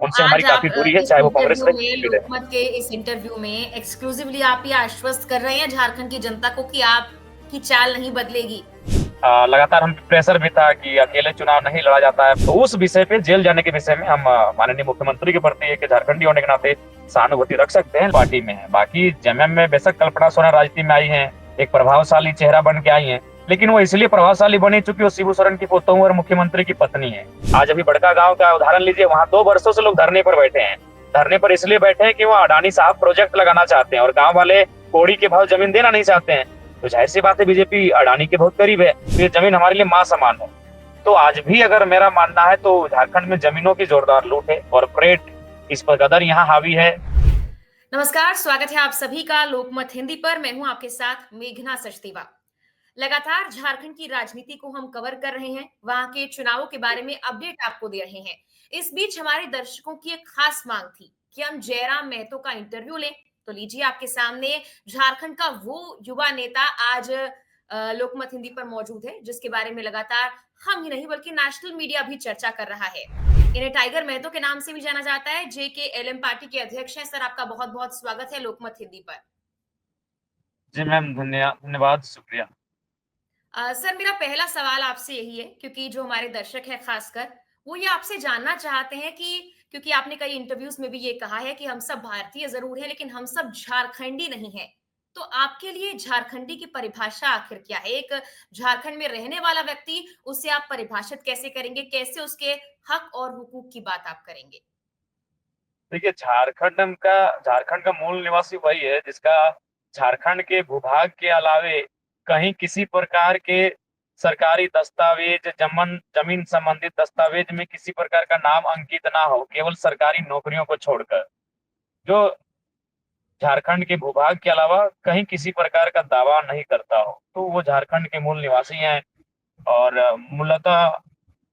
उनसे हमारी आज काफ़ी आप दूरी है, इस चाहे वो कांग्रेस इंटरव्यू रहे, में कोई भी रहे। लोकमत के इस इंटरव्यू में एक्सक्लूसिवली आप ये आश्वस्त कर रहे हैं झारखंड की जनता को कि आपकी चाल नहीं बदलेगी। लगातार हम पे प्रेशर भी था कि अकेले चुनाव नहीं लड़ा जाता है। तो उस विषय पे, जेल जाने के विषय में हम माननीय मुख्यमंत्री के प्रति एक झारखंडी होने के नाते सहानुभूति रख सकते हैं, पार्टी में है। बाकी जेएमएम में बेशक कल्पना सोरेन राजनीति में आई हैं, एक प्रभावशाली चेहरा बन के आई हैं, लेकिन वो इसलिए प्रभावशाली बनी चूंकि वो शिबू सोरेन की पुतोहू और मुख्यमंत्री की पत्नी है। आज अभी बड़कागांव का उदाहरण लीजिए, वहाँ 2 वर्षों से लोग धरने पर बैठे हैं। धरने पर इसलिए बैठे हैं कि वो अडानी साहब प्रोजेक्ट लगाना चाहते हैं और गाँव वाले कौड़ी के भाव जमीन देना नहीं चाहते हैं। तो जाहिर सी बात है, बीजेपी अडानी के बहुत करीब है, तो ये जमीन हमारे लिए माँ समान है। तो आज भी अगर मेरा मानना है तो झारखंड में जमीनों की जोरदार लूट है, कॉर्पोरेट इस पर कदर यहाँ हावी है। नमस्कार, स्वागत है आप सभी का लोकमत हिंदी पर। मैं हूं आपके साथ मेघना सचदेवा। लगातार झारखंड की राजनीति को हम कवर कर रहे हैं, वहां के चुनावों के बारे में अपडेट आपको दे रहे हैं। इस बीच हमारे दर्शकों की एक खास मांग थी कि हम जयराम महतो का इंटरव्यू लें। तो लीजिए आपके सामने झारखंड का वो युवा नेता आज लोकमत हिंदी पर मौजूद है, जिसके बारे में लगातार हम ही नहीं बल्कि नेशनल मीडिया भी चर्चा कर रहा है। इन्हें टाइगर महतो के नाम से भी जाना जाता है। JKLM पार्टी के अध्यक्ष हैं। सर, आपका बहुत बहुत स्वागत है लोकमत हिंदी पर। जी मैम, धन्यवाद, शुक्रिया। सर, मेरा पहला सवाल आपसे यही है, क्योंकि जो हमारे दर्शक हैं खासकर, वो ये आपसे जानना चाहते हैं कि क्योंकि आपने कई इंटरव्यूज में भी ये कहा है कि हम सब भारतीय जरूर हैं, लेकिन हम सब झारखंडी नहीं हैं। तो आपके लिए झारखंडी की परिभाषा आखिर क्या है? एक झारखंड में रहने वाला व्यक्ति, उसे आप परिभाषित कैसे करेंगे? कैसे उसके हक और हुकूक की बात आप करेंगे? देखिए, झारखंड का मूल निवासी वही है जिसका झारखंड के भूभाग के अलावे कहीं किसी प्रकार के सरकारी दस्तावेज, जमीन संबंधित दस्तावेज में किसी प्रकार का नाम अंकित ना हो, केवल सरकारी नौकरियों को छोड़कर, जो झारखंड के भूभाग के अलावा कहीं किसी प्रकार का दावा नहीं करता हो, तो वो झारखंड के मूल निवासी हैं। और मूलतः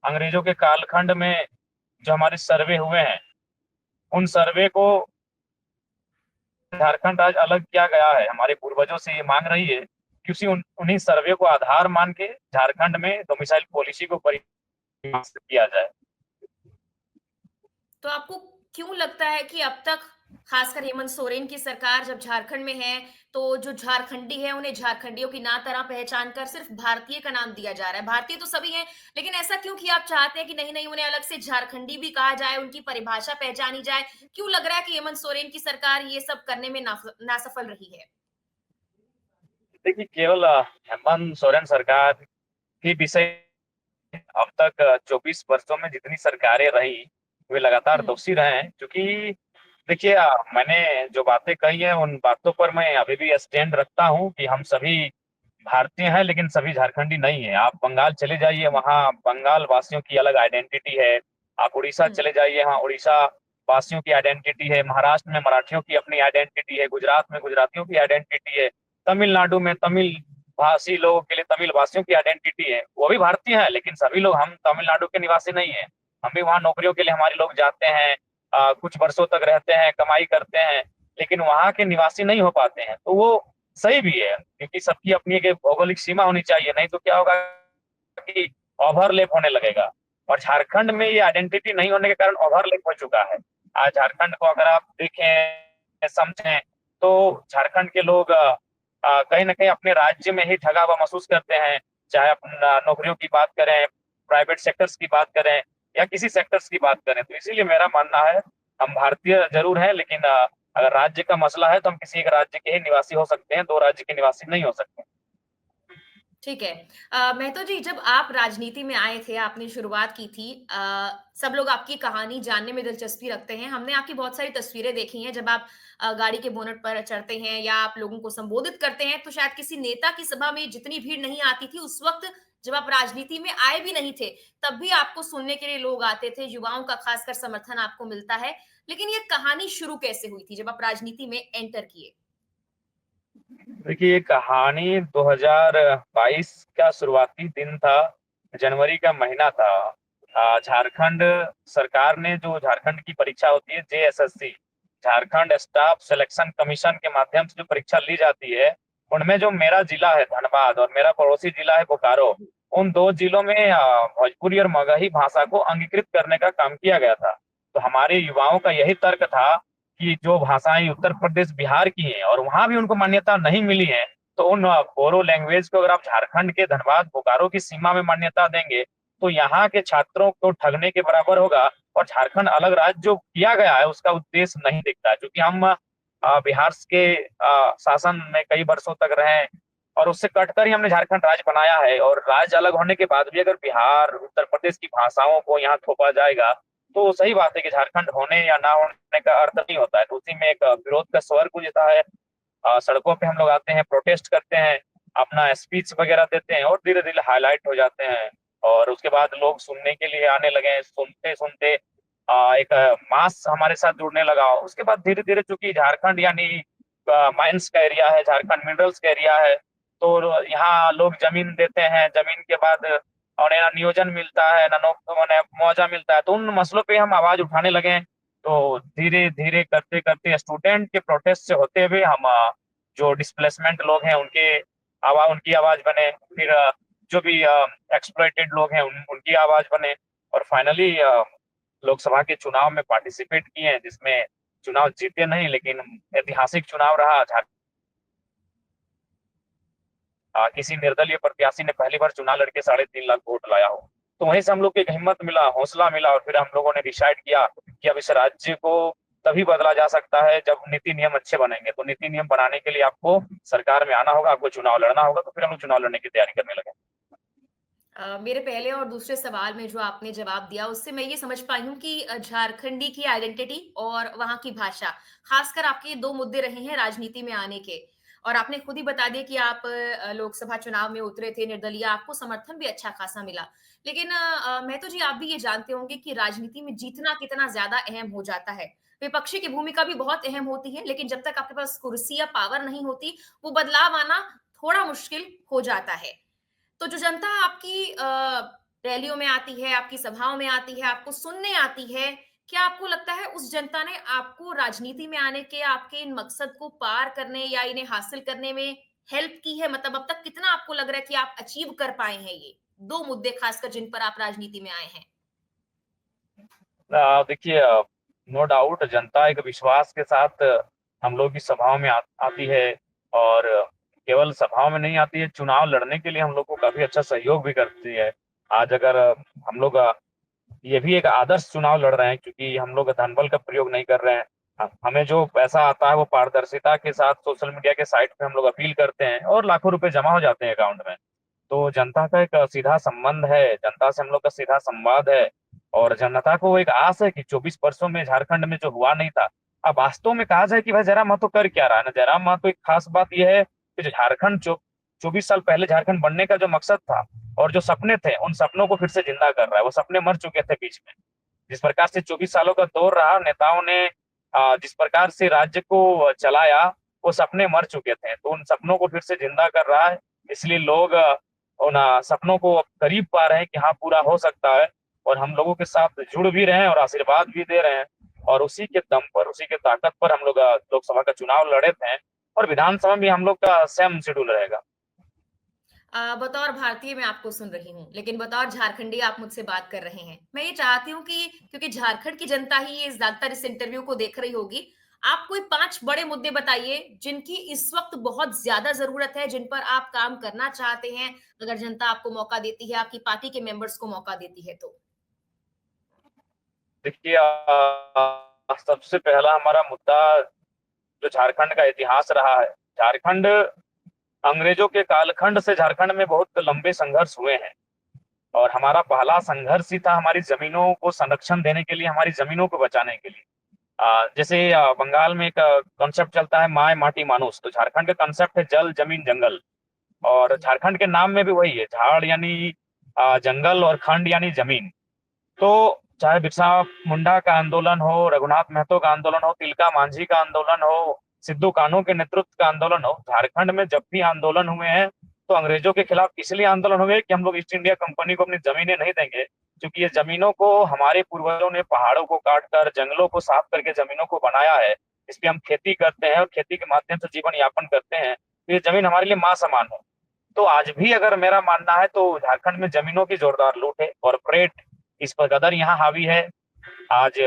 अंग्रेजों के कालखंड में जो हमारे सर्वे हुए हैं, उन सर्वे को झारखंड आज अलग किया गया है। हमारे पूर्वजों से ये मांग रही है कि उन्हीं सर्वे को आधार मान के झारखंड में डोमिसाइल पॉलिसी को परिभाषित किया जाए। तो आपको क्यों लगता है कि अब तक, खासकर हेमंत सोरेन की सरकार जब झारखंड में है, तो जो झारखंडी है उन्हें झारखंडियों की ना तरह पहचान कर सिर्फ भारतीय का नाम दिया जा रहा है? भारतीय तो सभी हैं, लेकिन ऐसा क्यों कि आप चाहते हैं कि नहीं नहीं, उन्हें अलग से झारखंडी भी कहा जाए, उनकी परिभाषा पहचानी जाए? क्यों लग रहा है कि हेमंत सोरेन की सरकार ये सब करने में नासफल रही है? देखिए, केवल हेमंत सोरेन सरकार की विषय, अब तक 24 वर्षों में जितनी सरकारें रही, वे लगातार हम्म। दोषी रहे हैं। क्योंकि देखिए, मैंने जो बातें कही हैं उन बातों पर मैं अभी भी स्टैंड रखता हूं कि हम सभी भारतीय हैं, लेकिन सभी झारखंडी नहीं है। आप बंगाल चले जाइए, वहाँ बंगाल वासियों की अलग आइडेंटिटी है। आप उड़ीसा हम्म। चले जाइए, वहाँ उड़ीसा वासियों की आइडेंटिटी है। महाराष्ट्र में मराठियों की अपनी आइडेंटिटी है। गुजरात में गुजरातियों की आइडेंटिटी है। तमिलनाडु में तमिल भाषी लोगों के लिए तमिल वासियों की आइडेंटिटी है। वो भी भारतीय है, लेकिन सभी लोग, हम तमिलनाडु के निवासी नहीं है। हम भी वहाँ नौकरियों के लिए हमारे लोग जाते हैं, कुछ वर्षों तक रहते हैं, कमाई करते हैं, लेकिन वहाँ के निवासी नहीं हो पाते हैं। तो वो सही भी है, क्योंकि सबकी अपनी एक भौगोलिक सीमा होनी चाहिए, नहीं तो क्या होगा कि ओवरलैप होने लगेगा। और झारखंड में ये आइडेंटिटी नहीं होने के कारण ओवरलैप हो चुका है। आज झारखंड को अगर आप देखें, समझें, तो झारखंड के लोग कहीं ना कहीं अपने राज्य में ही ठगा हुआ महसूस करते हैं। चाहे अपना नौकरियों की बात करें, प्राइवेट सेक्टर्स की बात करें, या किसी सेक्टर्स की बात करें। तो इसीलिए मेरा मानना है, हम भारतीय जरूर हैं, लेकिन अगर राज्य का मसला है तो हम किसी एक राज्य के ही निवासी हो सकते हैं, 2 राज्य के निवासी नहीं हो सकते। ठीक है। महतो जी, जब आप राजनीति में आए थे, आपने शुरुआत की थी, सब लोग आपकी कहानी जानने में दिलचस्पी रखते हैं। हमने आपकी बहुत सारी तस्वीरें देखी हैं, जब आप गाड़ी के बोनट पर चढ़ते हैं या आप लोगों को संबोधित करते हैं, तो शायद किसी नेता की सभा में जितनी भीड़ नहीं आती थी उस वक्त, जब आप राजनीति में आए भी नहीं थे, तब भी आपको सुनने के लिए लोग आते थे, युवाओं का खासकर समर्थन आपको मिलता है। लेकिन ये कहानी शुरू कैसे हुई थी जब आप राजनीति में एंटर किए? देखिए, ये कहानी 2022 का शुरुआती दिन था, जनवरी का महीना था। झारखंड सरकार ने, जो झारखंड की परीक्षा होती है JSSC, Jharkhand staff selection commission के माध्यम से जो परीक्षा ली जाती है, उनमें जो मेरा जिला है धनबाद और मेरा पड़ोसी जिला है बोकारो, उन 2 जिलों में भोजपुरी और मगही भाषा को अंगीकृत करने का काम किया गया था। तो हमारे युवाओं का यही तर्क था कि जो भाषाएं उत्तर प्रदेश बिहार की हैं और वहां भी उनको मान्यता नहीं मिली है, तो उन बोरो लैंग्वेज को अगर आप झारखंड के धनबाद बोकारो की सीमा में मान्यता देंगे तो यहाँ के छात्रों को ठगने के बराबर होगा। और झारखंड अलग राज्य जो किया गया है उसका उद्देश्य नहीं दिखता है, क्योंकि हम बिहार के शासन में कई वर्षों तक रहे हैं और उससे कटकर ही हमने झारखंड राज्य बनाया है। और राज्य अलग होने के बाद भी अगर बिहार उत्तर प्रदेश की भाषाओं को यहाँ थोपा जाएगा तो सही बात है कि झारखंड होने या ना होने का अर्थ नहीं होता है। तो उसी में एक विरोध का स्वर गूंजता है। सड़कों पे हम लोग आते हैं, प्रोटेस्ट करते हैं, अपना स्पीच वगैरह देते हैं और धीरे धीरे हाईलाइट हो जाते हैं। और उसके बाद लोग सुनने के लिए आने लगे, सुनते सुनते एक मास हमारे साथ जुड़ने लगा। उसके बाद धीरे धीरे चूंकि झारखंड यानी माइंस का एरिया है, झारखंड मिनरल्स का एरिया है, तो यहाँ लोग जमीन देते हैं, जमीन के बाद और ना नियोजन मिलता है ना मुआवजा मिलता है, तो उन मसलों पे हम आवाज उठाने लगे। तो धीरे धीरे करते करते स्टूडेंट के प्रोटेस्ट से होते हुए हम जो डिस्प्लेसमेंट लोग हैं उनकी आवाज बने, फिर जो भी एक्सप्लॉइटेड लोग हैं उनकी आवाज बने, और फाइनली लोकसभा के चुनाव में पार्टिसिपेट किए हैं, जिसमें चुनाव जीते नहीं लेकिन ऐतिहासिक चुनाव रहा। किसी निर्दलीय प्रत्याशी ने पहली बार चुनाव लड़के 3.5 लाख वोट लाया हो। तो वहीं से हम लोग को एक हिम्मत मिला, हौसला मिला, और फिर हम लोगों ने डिसाइड किया कि अब इस राज्य को तभी बदला जा सकता है जब नीति नियम अच्छे बनेंगे। तो नीति नियम बनाने के लिए आपको सरकार में आना होगा, आपको चुनाव लड़ना होगा। तो फिर हम लोग चुनाव लड़ने की तैयारी करने लगे। मेरे पहले और दूसरे सवाल में जो आपने जवाब दिया उससे मैं ये समझ पाई हूँ कि झारखंडी की आइडेंटिटी और वहाँ की भाषा खासकर आपके 2 मुद्दे रहे हैं राजनीति में आने के। और आपने खुद ही बता दिया कि आप लोकसभा चुनाव में उतरे थे निर्दलीय, आपको समर्थन भी अच्छा खासा मिला। लेकिन मैं तो जी आप भी ये जानते होंगे कि राजनीति में जीतना कितना ज़्यादा अहम हो जाता है। विपक्षी की भूमिका भी बहुत अहम होती है, लेकिन जब तक आपके पास कुर्सी या पावर नहीं होती, वो बदलाव आना थोड़ा मुश्किल हो जाता है। तो जो जनता आपकी रैलियों में आती है, आपकी सभाओं में आती है, आपको सुनने आती है, क्या आपको लगता है उस जनता ने आपको राजनीति में आने के आपके इन मकसद को पार करने या इन्हें हासिल करने में हेल्प की है? मतलब अब तक कितना आपको लग रहा है कि आप अचीव कर पाए हैं ये 2 मुद्दे खासकर जिन पर आप राजनीति में आए हैं? देखिए, नो डाउट जनता एक विश्वास के साथ हम लोग की सभाओं में आती है, और केवल सभाओं में नहीं आती है, चुनाव लड़ने के लिए हम लोग को काफी अच्छा सहयोग भी करती है। आज अगर हम लोग ये भी एक आदर्श चुनाव लड़ रहे हैं, क्योंकि हम लोग धनबल का प्रयोग नहीं कर रहे हैं। हमें जो पैसा आता है वो पारदर्शिता के साथ सोशल मीडिया के साइट पे हम लोग अपील करते हैं और लाखों रुपए जमा हो जाते हैं अकाउंट में। तो जनता का एक सीधा संबंध है, जनता से हम लोग का सीधा संवाद है, और जनता को एक आस है कि 24 वर्षों में झारखंड में जो हुआ नहीं था, अब वास्तव में कहा जाए कि भाई जयराम महतो कर क्या रहा है ना। जयराम महतो एक खास बात यह है कि जो झारखंड 24 साल पहले झारखंड बनने का जो मकसद था और जो सपने थे, उन सपनों को फिर से जिंदा कर रहा है। वो सपने मर चुके थे बीच में। जिस प्रकार से 24 सालों का दौर रहा, नेताओं ने जिस प्रकार से राज्य को चलाया, वो सपने मर चुके थे, तो उन सपनों को फिर से जिंदा कर रहा है। इसलिए लोग उन सपनों को करीब पा रहे हैं कि हाँ पूरा हो सकता है, और हम लोगों के साथ जुड़ भी रहे हैं और आशीर्वाद भी दे रहे हैं। और उसी के दम पर, उसी के ताकत पर हम लोग लोकसभा का चुनाव लड़े थे, और विधानसभा में हम लोग का सेम शेड्यूल रहेगा। बतौर भारतीय मैं आपको सुन रही हूँ, लेकिन बतौर झारखंडी आप मुझसे बात कर रहे हैं। मैं ये चाहती हूँ कि क्योंकि झारखंड की जनता ही ये ज़्यादातर इस इंटरव्यू को देख रही होगी, आप कोई 5 बड़े मुद्दे बताइए जिनकी इस वक़्त बहुत ज़्यादा ज़रूरत है, जिन पर आप काम करना चाहते हैं, अगर जनता आपको मौका देती है, आपकी पार्टी के मेंबर्स को मौका देती है तो? देखिए, सबसे पहला हमारा मुद्दा जो झारखंड का इतिहास रहा है। झारखंड अंग्रेजों के कालखंड से झारखंड में बहुत लंबे संघर्ष हुए हैं, और हमारा पहला संघर्ष ही था हमारी जमीनों को संरक्षण देने के लिए, हमारी जमीनों को बचाने के लिए। जैसे बंगाल में एक कॉन्सेप्ट चलता है माय माटी मानुस, तो झारखंड का कॉन्सेप्ट है जल जमीन जंगल। और झारखंड के नाम में भी वही है, झाड़ यानी जंगल, और खंड यानी जमीन। तो चाहे बिरसा मुंडा का आंदोलन हो, रघुनाथ महतो का आंदोलन हो, तिलका मांझी का आंदोलन हो, सिद्धू कान्हू के नेतृत्व का आंदोलन हो, झारखंड में जब भी आंदोलन हुए हैं तो अंग्रेजों के खिलाफ इसलिए आंदोलन हुए कि हम लोग ईस्ट इंडिया कंपनी को अपनी जमीनें नहीं देंगे, क्योंकि ये जमीनों को हमारे पूर्वजों ने पहाड़ों को काट कर, जंगलों को साफ करके जमीनों को बनाया है। इस पे हम खेती करते हैं और खेती के माध्यम से जीवन यापन करते हैं, तो ये जमीन हमारे लिए मां समान है। तो आज भी अगर मेरा मानना है तो झारखंड में जमीनों की जोरदार लूट है, कॉर्पोरेट इस पर कदर यहाँ हावी है। आज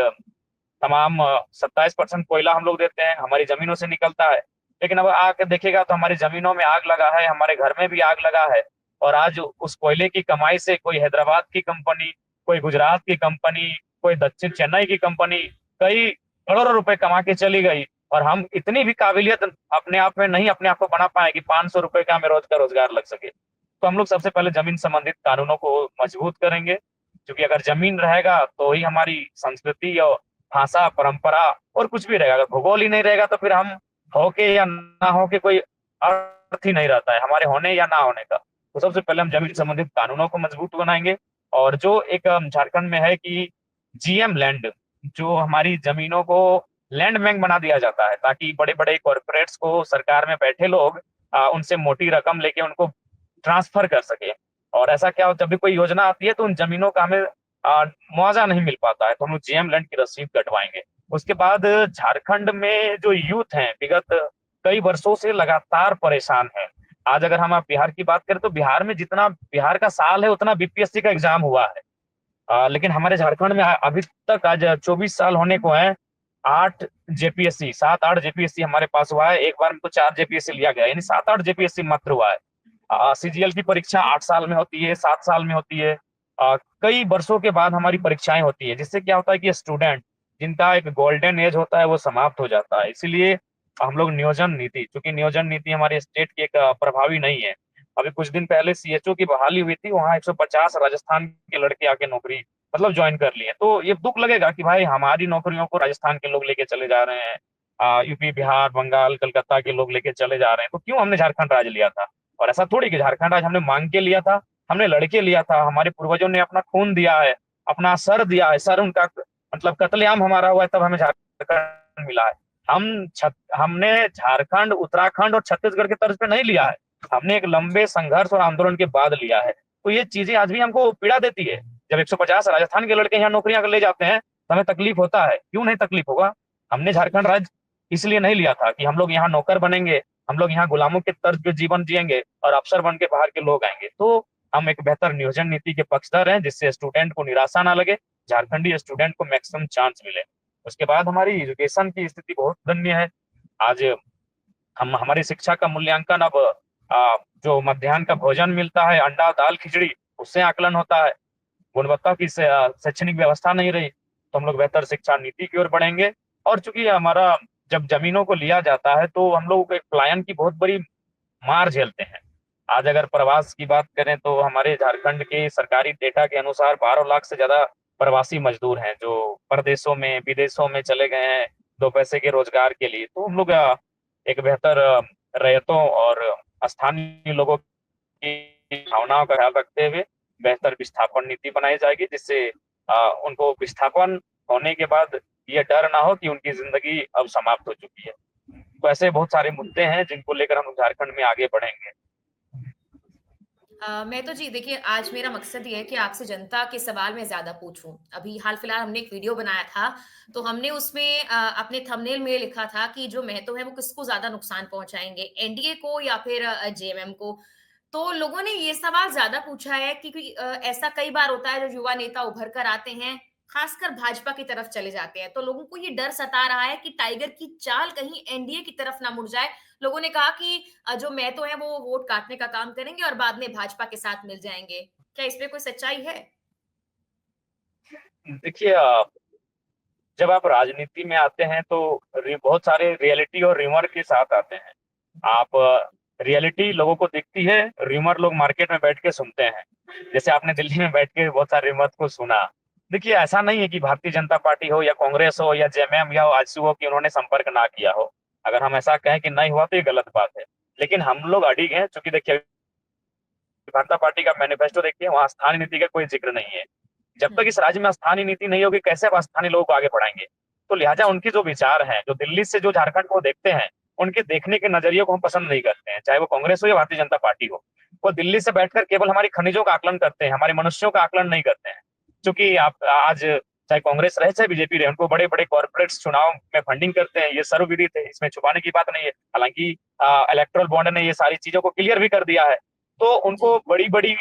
तमाम 27% कोयला हम लोग देते हैं, हमारी जमीनों से निकलता है। लेकिन अब आके देखिएगा तो हमारी जमीनों में आग लगा है, हमारे घर में भी आग लगा है। और आज उस कोयले की कमाई से कोई हैदराबाद की कंपनी, कोई गुजरात की कंपनी, कोई दक्षिण चेन्नई की कंपनी कई करोड़ों रुपए कमा के चली गई। और हम इतनी भी काबिलियत अपने आप में नहीं अपने आप को बना पाए कि 500 रुपए का हमें रोज का रोजगार लग सके। तो हम लोग सबसे पहले जमीन संबंधित कानूनों को मजबूत करेंगे, क्योंकि अगर जमीन रहेगा तो ही हमारी संस्कृति और भाषा, परंपरा और कुछ भी रहेगा। अगर भूगोल ही नहीं रहेगा तो फिर हम होके या ना होके कोई अर्थ ही नहीं रहता है हमारे होने या ना होने का। तो सबसे पहले हम जमीन संबंधित कानूनों को मजबूत बनाएंगे। और जो एक झारखंड में है कि जीएम लैंड, जो हमारी जमीनों को लैंड बैंक बना दिया जाता है, ताकि बड़े बड़े कॉरपोरेट्स को सरकार में बैठे लोग उनसे मोटी रकम लेके उनको ट्रांसफर कर सके। और ऐसा क्या हो, जब भी कोई योजना आती है तो उन जमीनों का हमें मुआवजा नहीं मिल पाता है, तो हम लोग जीएम लैंड की रसीद कटवाएंगे। उसके बाद झारखंड में जो यूथ हैं विगत कई वर्षों से लगातार परेशान है। आज अगर हम आप बिहार की बात करें तो बिहार में जितना बिहार का साल है उतना बीपीएससी का एग्जाम हुआ है। लेकिन हमारे झारखंड में अभी तक आज 24 साल होने को है, 8 जेपीएससी, 7-8 जेपीएससी हमारे पास हुआ है। एक बार में तो 4 जेपीएससी लिया गया, यानी 7-8 जेपीएससी मात्र हुआ है। सीजीएल की परीक्षा 8 साल में होती है, 7 साल में होती है। कई वर्षों के बाद हमारी परीक्षाएं होती है, जिससे क्या होता है कि स्टूडेंट जिनका एक गोल्डन एज होता है वो समाप्त हो जाता है। इसीलिए हम लोग नियोजन नीति, क्योंकि नियोजन नीति हमारे स्टेट की एक प्रभावी नहीं है। अभी कुछ दिन पहले सीएचओ की बहाली हुई थी, वहां 150 राजस्थान के लड़के आके नौकरी मतलब ज्वाइन कर लिए। तो ये दुख लगेगा कि भाई हमारी नौकरियों को राजस्थान के लोग लेके चले जा रहे हैं, यूपी, बिहार, बंगाल, कलकत्ता के लोग लेके चले जा रहे हैं। तो क्यों हमने झारखंड राज्य लिया था? और ऐसा थोड़ी कि झारखंड राज्य हमने मांग के लिया था, हमने लड़के लिया था। हमारे पूर्वजों ने अपना खून दिया है, अपना सर दिया है, सर उनका मतलब कत्लेआम हमारा हुआ है, तब हमें झारखंड मिला है। हमने झारखंड उत्तराखंड और छत्तीसगढ़ के तर्ज पे नहीं लिया है, हमने एक लंबे संघर्ष और आंदोलन के बाद लिया है। तो ये चीजें आज भी हमको पीड़ा देती है। जब 150 राजस्थान के लड़के यहाँ नौकरियां कर ले जाते हैं तो हमें तकलीफ होता है। क्यों नहीं तकलीफ होगा? हमने झारखंड राज्य इसलिए नहीं लिया था कि हम लोग यहाँ नौकर बनेंगे, हम लोग यहाँ गुलामों के तर्ज पे जीवन जिएंगे और अफसर बन के बाहर के लोग आएंगे। तो हम एक बेहतर नियोजन नीति के पक्षधर हैं, जिससे स्टूडेंट को निराशा ना लगे, झारखंडी स्टूडेंट को मैक्सिमम चांस मिले। उसके बाद हमारी एजुकेशन की स्थिति बहुत दयनीय है। आज हम हमारी शिक्षा का मूल्यांकन अब जो मध्याह्न का भोजन मिलता है, अंडा दाल खिचड़ी, उससे आकलन होता है। गुणवत्ता की शैक्षणिक व्यवस्था नहीं रही। तो हम लोग बेहतर शिक्षा नीति की ओर बढ़ेंगे। और चूंकि हमारा जब जमीनों को लिया जाता है तो हम लोग एक पलायन की बहुत बड़ी मार झेलते हैं। आज अगर प्रवास की बात करें तो हमारे झारखंड के सरकारी डेटा के अनुसार 12 लाख से ज्यादा प्रवासी मजदूर हैं, जो परदेशों में विदेशों में चले गए हैं 2 पैसे के रोजगार के लिए। तो हम लोग एक बेहतर रैयतों और स्थानीय लोगों की भावनाओं का ख्याल रखते हुए बेहतर विस्थापन नीति बनाई जाएगी, जिससे उनको विस्थापन होने के बाद ये डर ना हो कि उनकी जिंदगी अब समाप्त हो चुकी है। तो ऐसे बहुत सारे मुद्दे हैं जिनको लेकर हम झारखंड में आगे बढ़ेंगे। मैं तो जी देखिए आज मेरा मकसद ये है कि आपसे जनता के सवाल मैं ज़्यादा पूछूँ। अभी हाल-फिलहाल हमने एक वीडियो बनाया था, तो हमने उसमें अपने थंबनेल में लिखा था कि जो महतो हैं वो किसको ज़्यादा नुकसान पहुँचाएँगे, एनडीए को या फिर जेएमएम को। तो लोगों ने ये सवाल ज़्यादा पूछा है क्योंकि ऐसा कई बार होता है जो युवा नेता उभर कर आते हैं, खासकर भाजपा की तरफ चले जाते हैं। तो लोगों को ये डर सता रहा है कि टाइगर की चाल कहीं एनडीए की तरफ ना मुड़ जाए। लोगों ने कहा कि जो महतो हैं वो वोट काटने का काम करेंगे और बाद में भाजपा के साथ मिल जाएँगे। क्या इसमें कोई सच्चाई है? देखिए जब आप राजनीति में आते हैं तो बहुत सारे रियलिटी और र्यूमर के साथ आते हैं। आप रियलिटी लोगों को दिखती है, र्यूमर लोग मार्केट में बैठ के सुनते हैं। जैसे आपने दिल्ली में बैठ के बहुत सारे र्यूमर को सुना। देखिए ऐसा नहीं है कि भारतीय जनता पार्टी हो या कांग्रेस हो या जेएमएम या आजसू हो कि उन्होंने संपर्क ना किया हो। अगर हम ऐसा कहें कि नहीं हुआ तो ये गलत बात है। लेकिन हम लोग अडिग हैं, क्योंकि देखिए भाजपा पार्टी का मैनिफेस्टो देखिए, वहाँ स्थानीय नीति का कोई जिक्र नहीं है। जब तक हुँ, इस राज्य में स्थानीय नीति नहीं होगी, कैसे आप स्थानीय लोगों को आगे बढ़ाएंगे? तो लिहाजा जी, उनके जो विचार हैं, जो दिल्ली से जो झारखंड को देखते हैं, उनके देखने के नजरिए को हम पसंद नहीं करते हैं, चाहे वो कांग्रेस हो या भारतीय जनता पार्टी हो। वो दिल्ली से बैठकर केवल हमारी खनिजों का आकलन करते हैं, हमारे मनुष्यों का आकलन नहीं करते हैं। क्योंकि आप आज चाहे कांग्रेस रहे चाहे बीजेपी रहे, उनको बड़े बड़े कॉर्पोरेट्स चुनाव में फंडिंग करते हैं, ये सर्वविदित है, इसमें छुपाने की बात नहीं है। हालांकि इलेक्ट्रल बॉन्ड ने ये सारी चीजों को क्लियर भी कर दिया है। तो जी, उनको बड़ी बड़ी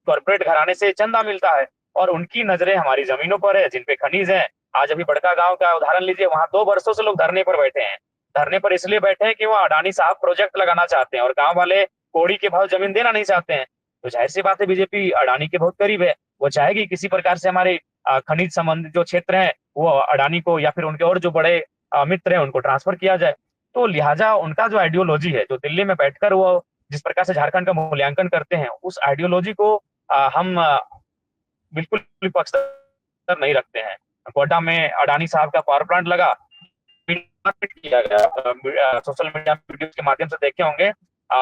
कॉर्पोरेट घराने से चंदा मिलता है, और उनकी नजरें हमारी जमीनों पर है जिन पे खनिज है। आज अभी बड़का गांव का उदाहरण लीजिए, वहां 2 वर्षों से लोग धरने पर बैठे हैं। धरने पर इसलिए बैठे हैं कि वो अडानी साहब प्रोजेक्ट लगाना चाहते हैं और गांव वाले कौड़ी के भाव जमीन देना नहीं चाहते हैं। तो जाहिर सी बात है, बीजेपी अडानी के बहुत करीब है। वो चाहेगी किसी प्रकार से हमारे खनिज संबंधित जो क्षेत्र है वो अडानी को या फिर उनके और जो बड़े मित्र हैं उनको ट्रांसफर किया जाए। तो लिहाजा उनका जो आइडियोलॉजी है, जो दिल्ली में बैठकर वो जिस प्रकार से झारखंड का मूल्यांकन करते हैं, उस आइडियोलॉजी को हम बिल्कुल भी पक्षधर नहीं रखते हैं। कोटा में अडानी साहब का पावर प्लांट लगा, किया गया, सोशल मीडिया वीडियो के माध्यम से देखे होंगे।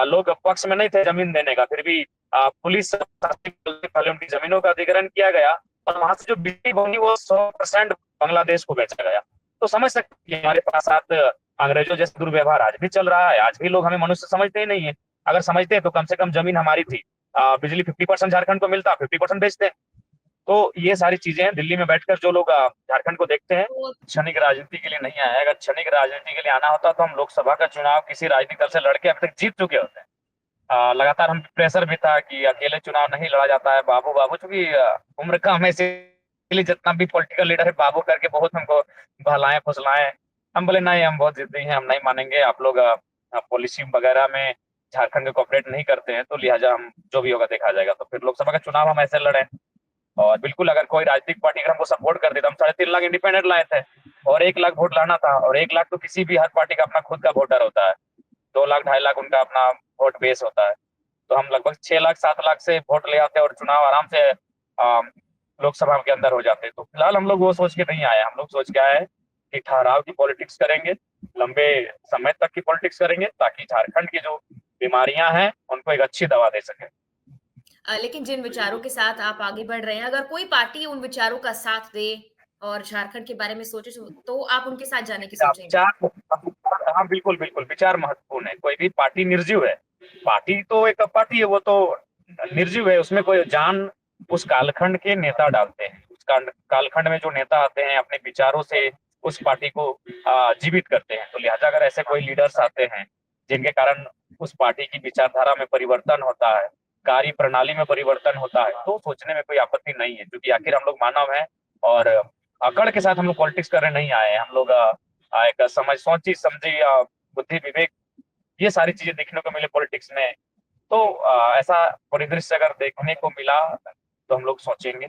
लोग पक्ष में नहीं थे जमीन देने का, फिर भी पुलिस पहले उनकी जमीनों का अधिग्रहण किया गया और वहां से जो बिजली बनी वो 100% बांग्लादेश को बेचा गया। तो समझ सकते हैं हमारे पास साथ अंग्रेजों जैसे दुर्व्यवहार आज भी चल रहा है। आज भी लोग हमें मनुष्य समझते ही नहीं है। अगर समझते हैं तो कम से कम जमीन हमारी थी, बिजली 50% झारखंड को मिलता, 50% बेचते। तो ये सारी चीजें हैं। दिल्ली में बैठकर जो लोग झारखंड को देखते हैं, तो क्षणिक राजनीति के लिए नहीं आया है। अगर क्षणिक राजनीति के लिए आना होता तो हम लोकसभा का चुनाव किसी राजनीतिक दल से लड़के अब तक जीत चुके होते हैं। लगातार हम प्रेशर भी था कि अकेले चुनाव नहीं लड़ा जाता है, बाबू बाबू, चूंकि उम्र कम है इसलिए जितना भी पॉलिटिकल लीडर है बाबू करके बहुत हमको बहलाएं फुसलाएं। हम बोले नहीं, हम बहुत जिद्दी हैं, हम नहीं मानेंगे। आप लोग पॉलिसी वगैरह में झारखंड को कॉपरेट नहीं करते हैं, तो लिहाजा हम जो भी होगा देखा जाएगा। तो फिर लोकसभा का चुनाव हम ऐसे लड़े। और बिल्कुल अगर कोई राजनीतिक पार्टी अगर हमको सपोर्ट कर देता, हम 3.5 लाख इंडिपेंडेंट लाए थे और 1 लाख वोट लाना था। और 1 लाख तो किसी भी हर पार्टी का अपना खुद का वोटर होता है, 2 लाख 2.5 लाख उनका अपना वोट बेस होता है। तो हम लगभग 6 लाख 7 लाख से वोट ले आते और चुनाव आराम से लोकसभा के अंदर हो जाते। तो फिलहाल हम लोग वो सोच के नहीं आए, हम लोग सोच के आए कि ठहराव की पॉलिटिक्स करेंगे, लंबे समय तक की पॉलिटिक्स करेंगे, ताकि झारखंड की जो बीमारियां हैं उनको एक अच्छी दवा दे सके। लेकिन जिन विचारों के साथ आप आगे बढ़ रहे हैं, अगर कोई पार्टी उन विचारों का साथ दे और झारखंड के बारे में सोचे तो आप उनके साथ जाने की सोचेंगे? विचार, हाँ बिल्कुल बिल्कुल, विचार महत्वपूर्ण है। कोई भी पार्टी निर्जीव है, पार्टी तो एक पार्टी है, वो तो निर्जीव है, उसमें कोई जान उस कालखंड के नेता डालते हैं। उस कालखंड में जो नेता आते हैं अपने विचारों से उस पार्टी को जीवित करते हैं। तो लिहाजा अगर ऐसे कोई लीडर्स आते हैं जिनके कारण उस पार्टी की विचारधारा में परिवर्तन होता है, कार्य प्रणाली में परिवर्तन होता है, तो सोचने में कोई आपत्ति नहीं है। क्योंकि आखिर हम लोग मानव हैं और अकड़ के साथ हम लोग पॉलिटिक्स करने नहीं आए हैं। हम लोग एक समझ सोची समझी बुद्धि विवेक ये सारी चीजें देखने को मिले पॉलिटिक्स में। तो ऐसा परिदृश्य अगर देखने को मिला तो हम लोग सोचेंगे।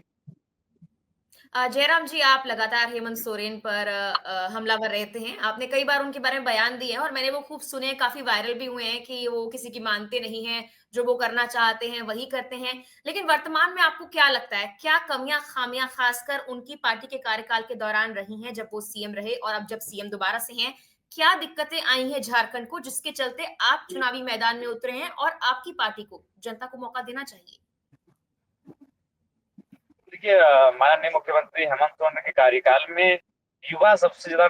जयराम जी, आप लगातार हेमंत सोरेन पर हमलावर रहते हैं। आपने कई बार उनके बारे में बयान दिए हैं और मैंने वो खूब सुने, काफ़ी वायरल भी हुए हैं कि वो किसी की मानते नहीं हैं, जो वो करना चाहते हैं वही करते हैं। लेकिन वर्तमान में आपको क्या लगता है, क्या कमियाँ, खामियाँ खासकर उनकी पार्टी के कार्यकाल के दौरान रही हैं जब वो सीएम रहे और अब जब सीएम दोबारा से हैं? क्या दिक्कतें आई हैं झारखंड को जिसके चलते आप चुनावी मैदान में उतरे हैं और आपकी पार्टी को जनता को मौका देना चाहिए? देखिए, माननीय मुख्यमंत्री हेमंत सोरेन के कार्यकाल में युवा सबसे ज्यादा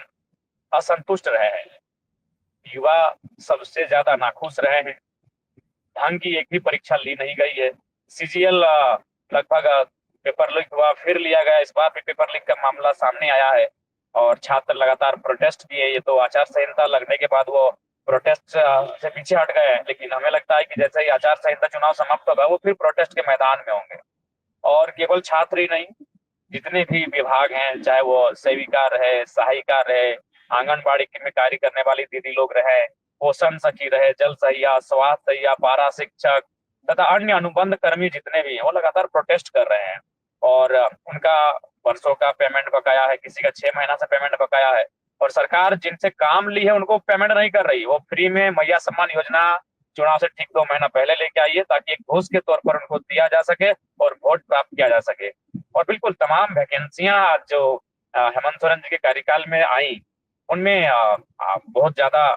असंतुष्ट रहे हैं, युवा सबसे ज्यादा नाखुश रहे हैं। ढंग की एक भी परीक्षा ली नहीं गई है। सीजीएल लगभग पेपर लीक हुआ, फिर लिया गया, इस बार भी पेपर लीक का मामला सामने आया है और छात्र लगातार प्रोटेस्ट किए। ये तो आचार संहिता लगने के बाद वो प्रोटेस्ट से पीछे हट गए हैं, लेकिन हमें लगता है कि जैसे ही आचार संहिता चुनाव समाप्त होगा वो फिर प्रोटेस्ट के मैदान में होंगे। और केवल छात्र ही नहीं, जितने भी विभाग हैं, चाहे वो सेविका रहे, सहायिका रहे, आंगनबाड़ी में कार्य करने वाली दीदी लोग रहे, पोषण सखी रहे, जल सहिया, स्वास्थ्य सहिया, पारा शिक्षक तथा अन्य अनुबंध कर्मी जितने भी हैं वो लगातार प्रोटेस्ट कर रहे हैं। और उनका वर्षों का पेमेंट बकाया है, किसी का 6 महीना से पेमेंट बकाया है। और सरकार जिनसे काम ली है उनको पेमेंट नहीं कर रही। वो फ्री में मैया सम्मान योजना चुनाव से ठीक 2 महीना पहले लेके आई है, ताकि एक घूस के तौर पर उनको दिया जा सके और वोट प्राप्त किया जा सके। और बिल्कुल तमाम वैकेंसियां जो हेमंत सोरेन जी के कार्यकाल में आई, उनमें बहुत ज्यादा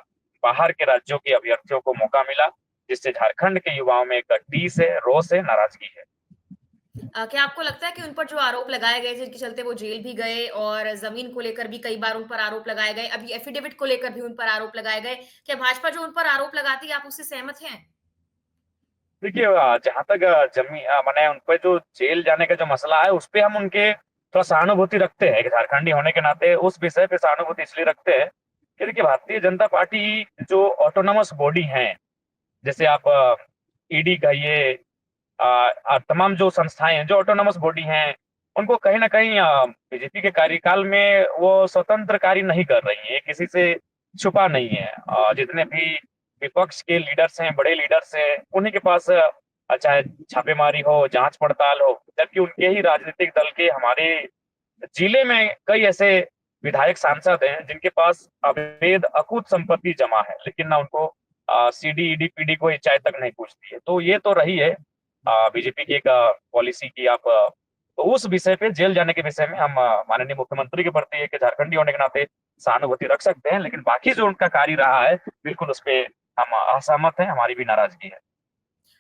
बाहर के राज्यों के अभ्यर्थियों को मौका मिला, जिससे झारखंड के युवाओं में एक टीस है, रोष है, नाराजगी है। क्या आपको लगता है कि उन पर जो आरोप लगाए गए जिनके चलते वो जेल भी गए और जमीन को लेकर भी कई बार उन पर आरोप लगाए गए, अभी एफिडेविट को लेकर भी उन पर आरोप लगाए गए, क्या भाजपा जो उन पर आरोप लगाती है आप उससे सहमत हैं? देखिए, जहां तक मैंने उन पे जो जेल जाने का जो मसला है उस पे हम उनके थोड़ा सहानुभूति रखते हैं। एक झारखंडी होने के नाते उस विषय पे सहानुभूति इसलिए रखते हैं कि देखिए, भारतीय जनता पार्टी जो ऑटोनोमस बॉडी है, जैसे आप ईडी कहिए, तमाम जो संस्थाएं हैं जो ऑटोनोमस बॉडी हैं, उनको कहीं न कहीं बीजेपी के कार्यकाल में वो स्वतंत्र कार्य नहीं कर रही हैं, किसी से छुपा नहीं है। जितने भी विपक्ष के लीडर्स हैं, बड़े लीडर्स हैं, उन्हीं के पास चाहे छापेमारी हो, जाँच-पड़ताल हो, जबकि उनके ही राजनीतिक दल के हमारे जिले में कई ऐसे विधायक सांसद हैं जिनके पास अवैध अकूत संपत्ति जमा है, लेकिन ना उनको सीडी, ईडी, पीडी कोई चाय तक नहीं पूछती है। तो ये तो रही है बीजेपी की एक पॉलिसी की आप तो उस विषय पे जेल जाने के विषय में हम माननीय मुख्यमंत्री के प्रति एक झारखंडी होने के नाते सहानुभूति रख सकते हैं, लेकिन बाकी जो उनका कार्य रहा है, बिल्कुल उसपे हम असहमत हैं, हमारी भी नाराज़गी है।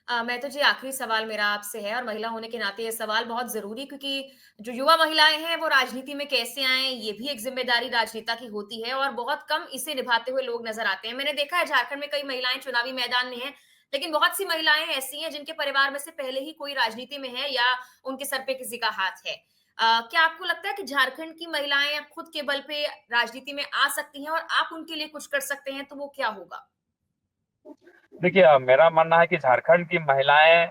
मैं तो जी आखिरी सवाल मेरा आपसे है और महिला होने के नाते ये सवाल बहुत ज़रूरी क्योंकि जो युवा महिलाएँ हैं वो राजनीति में कैसे आएँ, ये भी एक ज़िम्मेदारी राजनेता की होती है और बहुत कम इसे निभाते हुए लोग नज़र आते हैं। मैंने देखा है झारखंड में कई महिलाएँ चुनावी मैदान में हैं, लेकिन बहुत सी महिलाएँ ऐसी हैं जिनके परिवार में से पहले ही कोई राजनीति में है या उनके सर पे किसी का हाथ है। क्या आपको लगता है कि झारखंड की महिलाएँ खुद के बल पे राजनीति में आ सकती हैं और आप उनके लिए कुछ कर सकते हैं, तो वो क्या होगा? देखिए मेरा मानना है कि झारखंड की महिलाएँ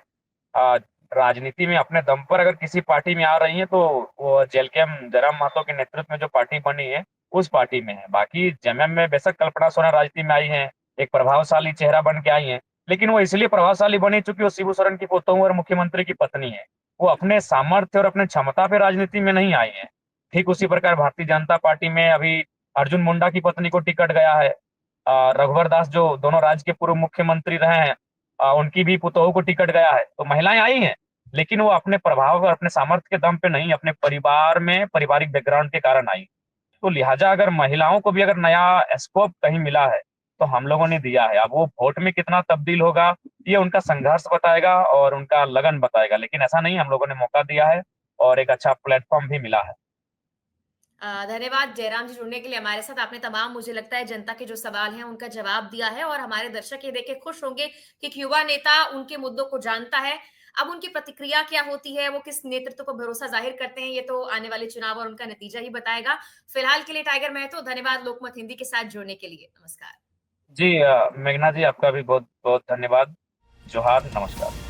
अ, राजनीति में अपने दम पर अगर किसी पार्टी में आ रही हैं, तो वो जेलकेम जयराम महतो के नेतृत्व में जो पार्टी बनी है, उस पार्टी में है। बाकी जेएमएम में बेशक कल्पना सोरेन राजनीति में आई हैं, एक प्रभावशाली चेहरा बन के आई हैं, लेकिन वो इसलिए प्रभावशाली बनी चूँकि वो शिबू सोरेन की पुतोहू और मुख्यमंत्री की पत्नी है। वो अपने सामर्थ्य और अपने क्षमता पे राजनीति में नहीं आई हैं। ठीक उसी प्रकार भारतीय जनता पार्टी में अभी अर्जुन मुंडा की पत्नी को टिकट गया है। रघुवर दास जो दोनों राज्य के पूर्व मुख्यमंत्री रहे हैं उनकी भी पुतोहू को टिकट गया है। तो महिलाएँ आई हैं, लेकिन वो अपने प्रभाव और अपने सामर्थ्य के दम पे नहीं, अपने परिवार में पारिवारिक बैकग्राउंड के कारण आई। तो लिहाजा अगर महिलाओं को भी अगर नया स्कोप कहीं मिला है, तो हम लोगों ने दिया है। अब वो वोट में कितना तब्दील होगा, ये उनका संघर्ष बताएगा और उनका लगन बताएगा। लेकिन ऐसा नहीं, हम लोगों ने मौका दिया है और एक अच्छा प्लेटफ़ॉर्म भी मिला है। धन्यवाद जयराम जी जुड़ने के लिए हमारे साथ। आपने तमाम मुझे लगता है जनता के जो सवाल हैं उनका जवाब दिया है और हमारे दर्शक ये देख के खुश होंगे कि एक युवा नेता उनके मुद्दों को जानता है। अब उनकी प्रतिक्रिया क्या होती है, वो किस नेतृत्व को भरोसा ज़ाहिर करते हैं, ये तो आने वाले चुनाव और उनका नतीजा ही बताएगा। फिलहाल के लिए टाइगर महतो धन्यवाद लोकमत हिंदी के साथ जुड़ने के लिए। नमस्कार। जी मेघना जी आपका भी बहुत-बहुत धन्यवाद। जोहार, नमस्कार।